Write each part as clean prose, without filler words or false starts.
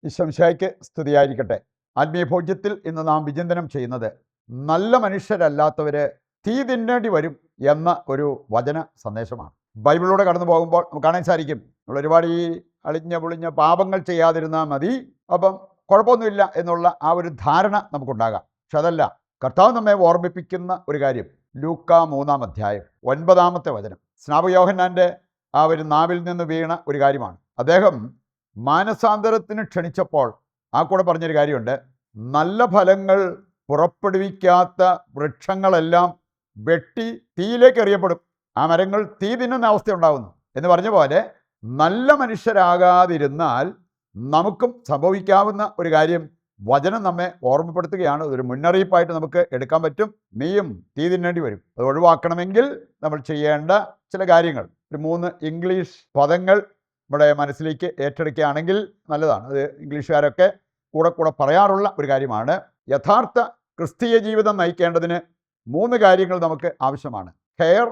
ഈശോമിശിഹായ്ക്ക് സ്തുതിയായിരിക്കട്ടെ. ആത്മീയ ഭോജ്യത്തിൽ ഇന്ന് നാം വിചിന്തനം ചെയ്യുന്നത് നല്ല മനുഷ്യരല്ലാത്തവര് തീ തിന്നേണ്ടി വരും എന്ന ഒരു വചന സന്ദേശമാണ്. ബൈബിളിലൂടെ കടന്നു പോകുമ്പോൾ നമുക്ക് കാണാൻ സാധിക്കും, നമ്മൾ ഒരുപാട് ഈ അളിഞ്ഞ പൊളിഞ്ഞ പാപങ്ങൾ ചെയ്യാതിരുന്നാൽ മതി, അപ്പം കുഴപ്പമൊന്നുമില്ല എന്നുള്ള ആ ഒരു ധാരണ നമുക്കുണ്ടാകാം. പക്ഷെ അതല്ല, കർത്താവ് നമ്മെ ഓർമ്മിപ്പിക്കുന്ന ഒരു കാര്യം ലൂക്ക 3-ാം അധ്യായം 9-ാമത്തെ വചനം സ്നാപക യോഹന്നാൻ്റെ ആ ഒരു നാവിൽ നിന്ന് വീണ ഒരു കാര്യമാണ്. അദ്ദേഹം മാനസാന്തരത്തിന് ക്ഷണിച്ചപ്പോൾ ആ കൂടെ പറഞ്ഞൊരു കാര്യമുണ്ട്, നല്ല ഫലങ്ങൾ പുറപ്പെടുവിക്കാത്ത വൃക്ഷങ്ങളെല്ലാം വെട്ടി തീയിലേക്ക് എറിയപ്പെടും, ആ മരങ്ങൾ തീ തിന്നുന്ന അവസ്ഥ ഉണ്ടാകുന്നു എന്ന് പറഞ്ഞ പോലെ നല്ല മനുഷ്യരാകാതിരുന്നാൽ നമുക്കും സംഭവിക്കാവുന്ന ഒരു കാര്യം വചനം നമ്മെ ഓർമ്മപ്പെടുത്തുകയാണ്. ഒരു മുന്നറിയിപ്പായിട്ട് നമുക്ക് എടുക്കാൻ പറ്റും. നീയും തീ തിന്നേണ്ടി വരും. അത് ഒഴിവാക്കണമെങ്കിൽ നമ്മൾ ചെയ്യേണ്ട ചില കാര്യങ്ങൾ, ഒരു 3 ഇംഗ്ലീഷ് പദങ്ങൾ നമ്മുടെ മനസ്സിലേക്ക് ഏറ്റെടുക്കുകയാണെങ്കിൽ നല്ലതാണ്. അത് ഇംഗ്ലീഷുകാരൊക്കെ കൂടെ പറയാറുള്ള ഒരു കാര്യമാണ്. യഥാർത്ഥ ക്രിസ്തീയ ജീവിതം നയിക്കേണ്ടതിന് 3 കാര്യങ്ങൾ നമുക്ക് ആവശ്യമാണ്. Care,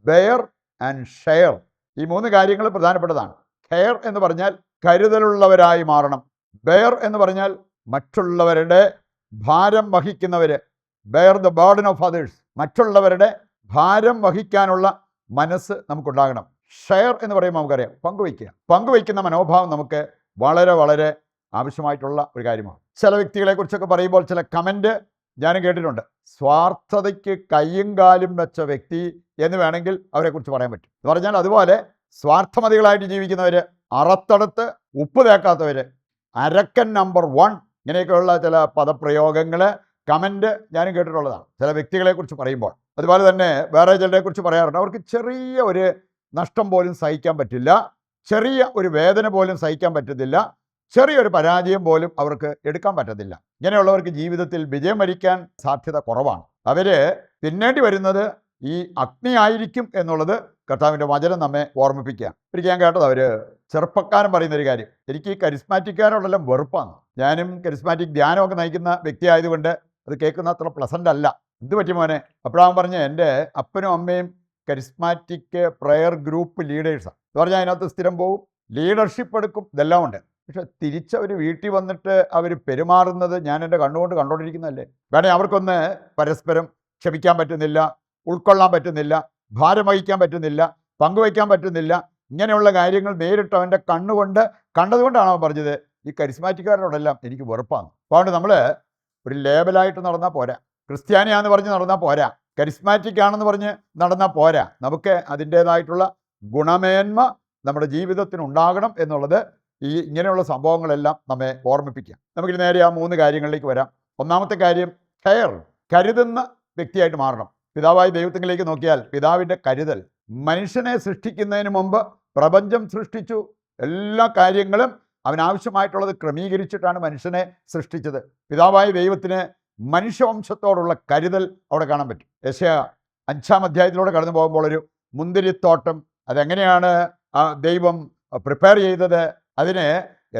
bear and share. ഈ 3 കാര്യങ്ങൾ പ്രധാനപ്പെട്ടതാണ്. കെയർ എന്ന് പറഞ്ഞാൽ കരുതലുള്ളവരായി മാറണം. ബെയർ എന്ന് പറഞ്ഞാൽ മറ്റുള്ളവരുടെ ഭാരം വഹിക്കുന്നവര്, bear the burden of others. മറ്റുള്ളവരുടെ ഭാരം വഹിക്കാനുള്ള മനസ്സ് നമുക്കുണ്ടാകണം. ഷെയർ എന്ന് പറയുമ്പോൾ നമുക്കറിയാം, പങ്കുവയ്ക്കുന്ന മനോഭാവം നമുക്ക് വളരെ വളരെ ആവശ്യമായിട്ടുള്ള ഒരു കാര്യമാണ്. ചില വ്യക്തികളെക്കുറിച്ചൊക്കെ പറയുമ്പോൾ ചില കമൻറ്റ് ഞാനും കേട്ടിട്ടുണ്ട്. സ്വാർത്ഥതയ്ക്ക് കയ്യും കാലും വെച്ച വ്യക്തി എന്ന് വേണമെങ്കിൽ അവരെക്കുറിച്ച് പറയാൻ പറ്റും. എന്ന് പറഞ്ഞാൽ അതുപോലെ സ്വാർത്ഥമതികളായിട്ട് ജീവിക്കുന്നവർ, അറത്തടുത്ത് ഉപ്പ് തേക്കാത്തവർ, അരക്കൻ നമ്പർ 1, ഇങ്ങനെയൊക്കെയുള്ള ചില പദപ്രയോഗങ്ങൾ കമൻറ്റ് ഞാനും കേട്ടിട്ടുള്ളതാണ് ചില വ്യക്തികളെക്കുറിച്ച് പറയുമ്പോൾ. അതുപോലെ തന്നെ വേറെ ചിലരെക്കുറിച്ച് പറയാറുണ്ട്, അവർക്ക് ചെറിയ ഒരു നഷ്ടം പോലും സഹിക്കാൻ പറ്റില്ല, ചെറിയ ഒരു വേദന പോലും സഹിക്കാൻ പറ്റത്തില്ല, ചെറിയൊരു പരാജയം പോലും അവർക്ക് എടുക്കാൻ പറ്റത്തില്ല. ഇങ്ങനെയുള്ളവർക്ക് ജീവിതത്തിൽ വിജയം വരിക്കാൻ സാധ്യത കുറവാണ്. അവർ തിന്നേണ്ടി വരുന്നത് ഈ അഗ്നി ആയിരിക്കും എന്നുള്ളത് കർത്താവിൻ്റെ വചനം നമ്മെ ഓർമ്മിപ്പിക്കുക. ഒരിക്കൽ ഞാൻ കേട്ടത്, അവർ ചെറുപ്പക്കാരൻ പറയുന്നൊരു കാര്യം, എനിക്ക് ഈ കരിസ്മാറ്റിക്കാരോടെല്ലാം വെറുപ്പാണ്. ഞാനും കരിസ്മാറ്റിക് ധ്യാനമൊക്കെ നയിക്കുന്ന വ്യക്തിയായതുകൊണ്ട് അത് കേൾക്കുന്ന അത്ര പ്ലസൻ്റ് അല്ല. എന്ത് പറ്റി മോനെ? അപ്പോഴാൻ പറഞ്ഞ്, എൻ്റെ അപ്പനും അമ്മയും കരിസ്മാറ്റിക് പ്രെയർ ഗ്രൂപ്പ് ലീഡേഴ്സാണ്. എന്ന് പറഞ്ഞാൽ അതിനകത്ത് സ്ഥിരം പോവും, ലീഡർഷിപ്പ് എടുക്കും, ഇതെല്ലാം ഉണ്ട്. പക്ഷെ തിരിച്ചവർ വീട്ടിൽ വന്നിട്ട് അവർ പെരുമാറുന്നത് ഞാൻ എൻ്റെ കണ്ണുകൊണ്ട് കണ്ടുകൊണ്ടിരിക്കുന്നതല്ലേ. വേണേൽ അവർക്കൊന്ന് പരസ്പരം ക്ഷമിക്കാൻ പറ്റുന്നില്ല, ഉൾക്കൊള്ളാൻ പറ്റുന്നില്ല, ഭാരം വഹിക്കാൻ പറ്റുന്നില്ല, പങ്കുവയ്ക്കാൻ പറ്റുന്നില്ല. ഇങ്ങനെയുള്ള കാര്യങ്ങൾ നേരിട്ട് അവൻ്റെ കണ്ണുകൊണ്ട് കണ്ടതുകൊണ്ടാണ് അവൻ പറഞ്ഞത്, ഈ കരിസ്മാറ്റിക്കാരോടെല്ലാം എനിക്ക് വെറുപ്പാണ്. അതുകൊണ്ട് നമ്മൾ ഒരു ലേബലായിട്ട് നടന്നാൽ പോരാ, ക്രിസ്ത്യാനിയാണെന്ന് പറഞ്ഞ് നടന്നാൽ പോരാ, കരിസ്മാറ്റിക് ആണെന്ന് പറഞ്ഞ് നടന്നാൽ പോരാ. നമുക്ക് അതിൻ്റേതായിട്ടുള്ള ഗുണമേന്മ നമ്മുടെ ജീവിതത്തിന് ഉണ്ടാകണം എന്നുള്ളത് ഈ ഇങ്ങനെയുള്ള സംഭവങ്ങളെല്ലാം നമ്മെ ഓർമ്മിപ്പിക്കുക. നമുക്കിനി നേരെ ആ 3 കാര്യങ്ങളിലേക്ക് വരാം. ഒന്നാമത്തെ കാര്യം കെയർ, കരുതുന്ന വ്യക്തിയായിട്ട് മാറണം. പിതാവായ ദൈവത്തിലേക്ക് നോക്കിയാൽ പിതാവിൻ്റെ കരുതൽ, മനുഷ്യനെ സൃഷ്ടിക്കുന്നതിന് മുമ്പ് പ്രപഞ്ചം സൃഷ്ടിച്ചു, എല്ലാ കാര്യങ്ങളും അവനാവശ്യമായിട്ടുള്ളത് ക്രമീകരിച്ചിട്ടാണ് മനുഷ്യനെ സൃഷ്ടിച്ചത്. പിതാവായ ദൈവത്തിന് മനുഷ്യവംശത്തോടുള്ള കരുതൽ അവിടെ കാണാൻ പറ്റും. യെശയ്യാ 5-ാം അധ്യായത്തിലൂടെ കടന്നു പോകുമ്പോൾ ഒരു മുന്തിരിത്തോട്ടം അതെങ്ങനെയാണ് ദൈവം പ്രിപ്പയർ ചെയ്തത്, അതിന്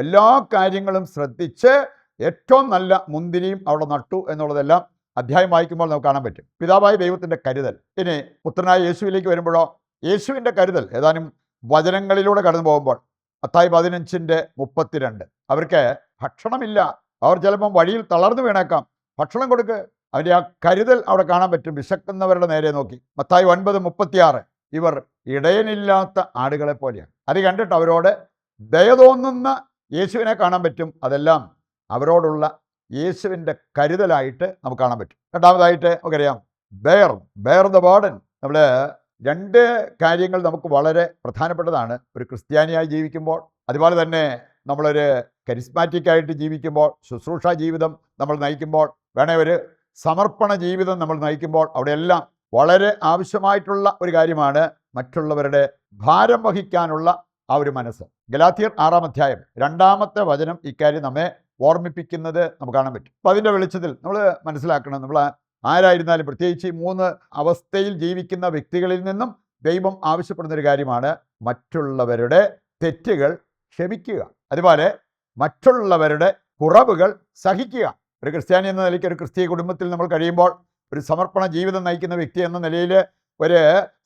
എല്ലാ കാര്യങ്ങളും ശ്രദ്ധിച്ച് ഏറ്റവും നല്ല മുന്തിരിയും അവിടെ നട്ടു എന്നുള്ളതെല്ലാം അധ്യായം വായിക്കുമ്പോൾ നമുക്ക് കാണാൻ പറ്റും. പിതാവായ ദൈവത്തിൻ്റെ കരുതൽ. ഇനി പുത്രനായ യേശുവിലേക്ക് വരുമ്പോഴോ, യേശുവിൻ്റെ കരുതൽ ഏതാനും വചനങ്ങളിലൂടെ കടന്നു പോകുമ്പോൾ മത്തായി 15:32 അവർക്ക് ഭക്ഷണമില്ല, അവർ ചിലപ്പം വഴിയിൽ തളർന്നു വീണേക്കാം, ഭക്ഷണം കൊടുക്ക്. അവൻ്റെ ആ കരുതൽ അവിടെ കാണാൻ പറ്റും. വിശക്കുന്നവരുടെ നേരെ നോക്കി. മത്തായി 9:36 ഇവർ ഇടയനില്ലാത്ത ആടുകളെ പോലെയാണ്. അത് കണ്ടിട്ട് അവരോട് ദയ തോന്നുന്ന യേശുവിനെ കാണാൻ പറ്റും. അതെല്ലാം അവരോടുള്ള യേശുവിൻ്റെ കരുതലായിട്ട് നമുക്ക് കാണാൻ പറ്റും. രണ്ടാമതായിട്ട് നമുക്കറിയാം ബെയർ ദ ബർഡൻ. നമ്മൾ 2 കാര്യങ്ങൾ നമുക്ക് വളരെ പ്രധാനപ്പെട്ടതാണ്. ഒരു ക്രിസ്ത്യാനിയായി ജീവിക്കുമ്പോൾ, അതുപോലെ തന്നെ നമ്മളൊരു കരിസ്മാറ്റിക്കായിട്ട് ജീവിക്കുമ്പോൾ, ശുശ്രൂഷ ജീവിതം നമ്മൾ നയിക്കുമ്പോൾ, വേണേ ഒരു സമർപ്പണ ജീവിതം നമ്മൾ നയിക്കുമ്പോൾ, അവിടെയെല്ലാം വളരെ ആവശ്യമായിട്ടുള്ള ഒരു കാര്യമാണ് മറ്റുള്ളവരുടെ ഭാരം വഹിക്കാനുള്ള ആ ഒരു മനസ്സ്. ഗലാത്യർ 6-ാം അധ്യായം 2-ാമത്തെ വചനം ഇക്കാര്യം നമ്മെ ഓർമ്മിപ്പിക്കുന്നത് നമുക്ക് കാണാൻ പറ്റും. അപ്പോൾ അതിൻ്റെ വെളിച്ചത്തിൽ നമ്മൾ മനസ്സിലാക്കണം, നമ്മൾ ആരായിരുന്നാലും പ്രത്യേകിച്ച് ഈ 3 അവസ്ഥയിൽ ജീവിക്കുന്ന വ്യക്തികളിൽ നിന്നും ദൈവം ആവശ്യപ്പെടുന്നൊരു കാര്യമാണ് മറ്റുള്ളവരുടെ തെറ്റുകൾ ക്ഷമിക്കുക, അതുപോലെ മറ്റുള്ളവരുടെ കുറവുകൾ സഹിക്കുക. ഒരു ക്രിസ്ത്യാനി എന്ന നിലയ്ക്ക്, ഒരു ക്രിസ്തീയ കുടുംബത്തിൽ നമ്മൾ കഴിയുമ്പോൾ, ഒരു സമർപ്പണ ജീവിതം നയിക്കുന്ന വ്യക്തി എന്ന നിലയിൽ, ഒരു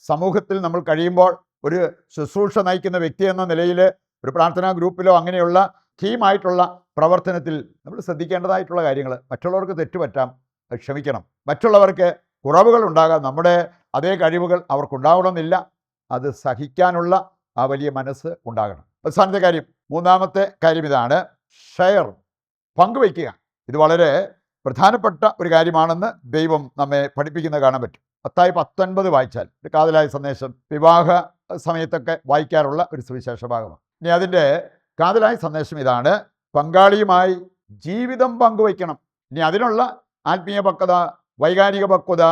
സമൂഹത്തിൽ നമ്മൾ കഴിയുമ്പോൾ, ഒരു ശുശ്രൂഷ നയിക്കുന്ന വ്യക്തി എന്ന നിലയിൽ, ഒരു പ്രാർത്ഥനാ ഗ്രൂപ്പിലോ അങ്ങനെയുള്ള ടീമായിട്ടുള്ള പ്രവർത്തനത്തിൽ നമ്മൾ ശ്രദ്ധിക്കേണ്ടതായിട്ടുള്ള കാര്യങ്ങൾ, മറ്റുള്ളവർക്ക് തെറ്റുപറ്റാം, അത് ക്ഷമിക്കണം. മറ്റുള്ളവർക്ക് കുറവുകൾ ഉണ്ടാകാം, നമ്മുടെ അതേ കഴിവുകൾ അവർക്കുണ്ടാകണമെന്നില്ല, അത് സഹിക്കാനുള്ള ആ വലിയ മനസ്സ് ഉണ്ടാകണം. അവസാനത്തെ കാര്യം, മൂന്നാമത്തെ കാര്യം ഇതാണ്, ഷെയർ, പങ്കുവയ്ക്കുക. ഇത് വളരെ പ്രധാനപ്പെട്ട ഒരു കാര്യമാണെന്ന് ദൈവം നമ്മെ പഠിപ്പിക്കുന്നത് കാണാൻ പറ്റും. മത്തായി 19 വായിച്ചാൽ, ഒരു കാതലായ സന്ദേശം വിവാഹ സമയത്തൊക്കെ വായിക്കാറുള്ള ഒരു സുവിശേഷ ഭാഗമാണ്. ഇനി അതിൻ്റെ കാതലായ സന്ദേശം ഇതാണ്, പങ്കാളിയുമായി ജീവിതം പങ്കുവയ്ക്കണം. ഇനി അതിനുള്ള ആത്മീയ പക്വത, വൈകാരിക പക്വത,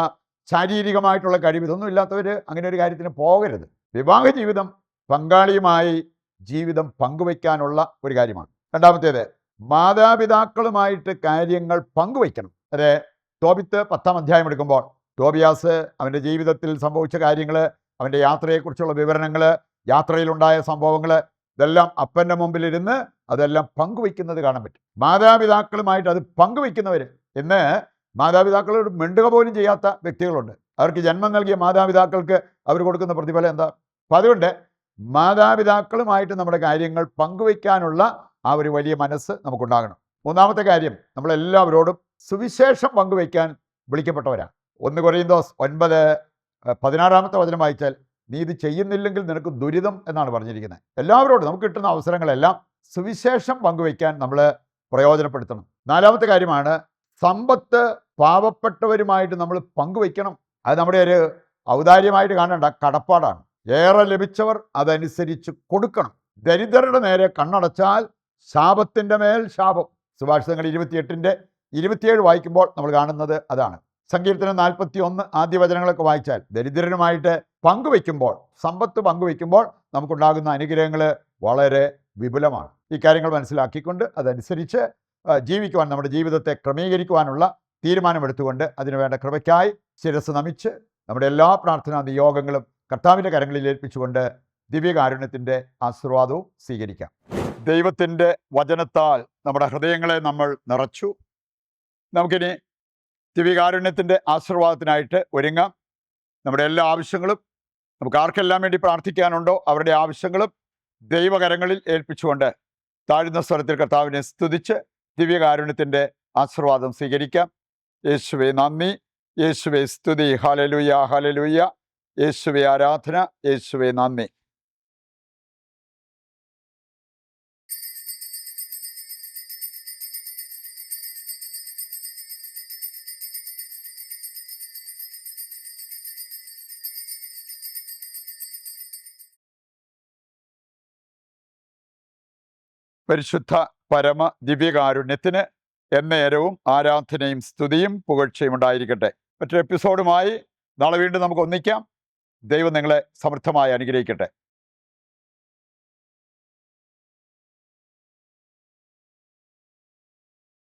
ശാരീരികമായിട്ടുള്ള കഴിവ്, ഇതൊന്നും ഇല്ലാത്തവർ അങ്ങനെ ഒരു കാര്യത്തിന് പോകരുത്. വിവാഹ ജീവിതം പങ്കാളിയുമായി ജീവിതം പങ്കുവയ്ക്കാനുള്ള ഒരു കാര്യമാണ്. രണ്ടാമത്തേത്, മാതാപിതാക്കളുമായിട്ട് കാര്യങ്ങൾ പങ്കുവയ്ക്കണം. അതെ, തോബിത്ത് 10-ാം അധ്യായം എടുക്കുമ്പോൾ തോബിയാസ് അവൻ്റെ ജീവിതത്തിൽ സംഭവിച്ച കാര്യങ്ങൾ, അവൻ്റെ യാത്രയെക്കുറിച്ചുള്ള വിവരണങ്ങൾ, യാത്രയിലുണ്ടായ സംഭവങ്ങൾ, ഇതെല്ലാം അപ്പൻ്റെ മുമ്പിലിരുന്ന് അതെല്ലാം പങ്കുവയ്ക്കുന്നത് കാണാൻ പറ്റും. മാതാപിതാക്കളുമായിട്ട് അത് പങ്കുവയ്ക്കുന്നവർ, ഇന്ന് മാതാപിതാക്കളോട് മിണ്ടുക പോലും ചെയ്യാത്ത വ്യക്തികളുണ്ട്. അവർക്ക് ജന്മം നൽകിയ മാതാപിതാക്കൾക്ക് അവർ കൊടുക്കുന്ന പ്രതിഫലം എന്താ? അപ്പം അതുകൊണ്ട് മാതാപിതാക്കളുമായിട്ട് നമ്മുടെ കാര്യങ്ങൾ പങ്കുവയ്ക്കാനുള്ള ആ ഒരു വലിയ മനസ്സ് നമുക്കുണ്ടാകണം. മൂന്നാമത്തെ കാര്യം, നമ്മളെല്ലാവരോടും സുവിശേഷം പങ്കുവയ്ക്കാൻ വിളിക്കപ്പെട്ടവരാണ്. 1 കൊരിന്തോസ് 9:16 വചനം വായിച്ചാൽ, നീ ഇത് ചെയ്യുന്നില്ലെങ്കിൽ നിനക്ക് ദുരിതം എന്നാണ് പറഞ്ഞിരിക്കുന്നത്. എല്ലാവരോടും നമുക്ക് കിട്ടുന്ന അവസരങ്ങളെല്ലാം സുവിശേഷം പങ്കുവയ്ക്കാൻ നമ്മൾ പ്രയോജനപ്പെടുത്തണം. നാലാമത്തെ കാര്യമാണ്, സമ്പത്ത് പാവപ്പെട്ടവരുമായിട്ട് നമ്മൾ പങ്കുവയ്ക്കണം. അത് നമ്മുടെ ഒരു ഔദാര്യമായിട്ട് കാണേണ്ട, കടപ്പാടാണ്. ഏറെ ലഭിച്ചവർ അതനുസരിച്ച് കൊടുക്കണം. ദരിദ്രരുടെ നേരെ കണ്ണടച്ചാൽ ശാപത്തിൻ്റെ മേൽ ശാപം. സുഭാഷിതങ്ങൾ 28:27 വായിക്കുമ്പോൾ നമ്മൾ കാണുന്നത് അതാണ്. സങ്കീർത്തനം 41 ആദ്യ വചനങ്ങളൊക്കെ വായിച്ചാൽ, ദരിദ്രരുമായിട്ട് പങ്കുവയ്ക്കുമ്പോൾ, സമ്പത്ത് പങ്കുവയ്ക്കുമ്പോൾ നമുക്കുണ്ടാകുന്ന അനുഗ്രഹങ്ങൾ വളരെ വിപുലമാണ്. ഈ കാര്യങ്ങൾ മനസ്സിലാക്കിക്കൊണ്ട് അതനുസരിച്ച് ജീവിക്കുവാൻ, നമ്മുടെ ജീവിതത്തെ ക്രമീകരിക്കുവാനുള്ള തീരുമാനമെടുത്തുകൊണ്ട് അതിനുവേണ്ട കൃപയ്ക്കായി ശിരസ് നമിച്ച് നമ്മുടെ എല്ലാ പ്രാർത്ഥനാ നിയോഗങ്ങളും കർത്താവിൻ്റെ കരങ്ങളിൽ ഏൽപ്പിച്ചുകൊണ്ട് ദിവ്യകാരുണ്യത്തിൻ്റെ ആശീർവാദവും സ്വീകരിക്കാം. ദൈവത്തിൻ്റെ വചനത്താൽ നമ്മുടെ ഹൃദയങ്ങളെ നമ്മൾ നിറച്ചു. നമുക്കിനി ദിവ്യകാരുണ്യത്തിൻ്റെ ആശീർവാദത്തിനായിട്ട് ഒരുങ്ങാം. നമ്മുടെ എല്ലാ ആവശ്യങ്ങളും, നമുക്ക് ആർക്കെല്ലാം വേണ്ടി പ്രാർത്ഥിക്കാനുണ്ടോ അവരുടെ ആവശ്യങ്ങളും ദൈവകരങ്ങളിൽ ഏൽപ്പിച്ചുകൊണ്ട് താഴ്ന്ന സ്വരത്തിൽ കർത്താവിനെ സ്തുതിച്ച് ദിവ്യകാരുണ്യത്തിൻ്റെ ആശീർവാദം സ്വീകരിക്കാം. യേശുവേ നന്ദി, യേശുവേ സ്തുതി, ഹല്ലേലൂയ ഹല്ലേലൂയ, യേശുവേ ആരാധന, യേശുവേ നന്ദി. പരിശുദ്ധ പരമ ദിവ്യകാരുണ്യത്തിന് എന്നേരവും ആരാധനയും സ്തുതിയും പുകഴ്ചയും ഉണ്ടായിരിക്കട്ടെ. മറ്റൊരു എപ്പിസോഡുമായി നാളെ വീണ്ടും നമുക്ക് ഒന്നിക്കാം. ദൈവം നിങ്ങളെ സമൃദ്ധമായി അനുഗ്രഹിക്കട്ടെ.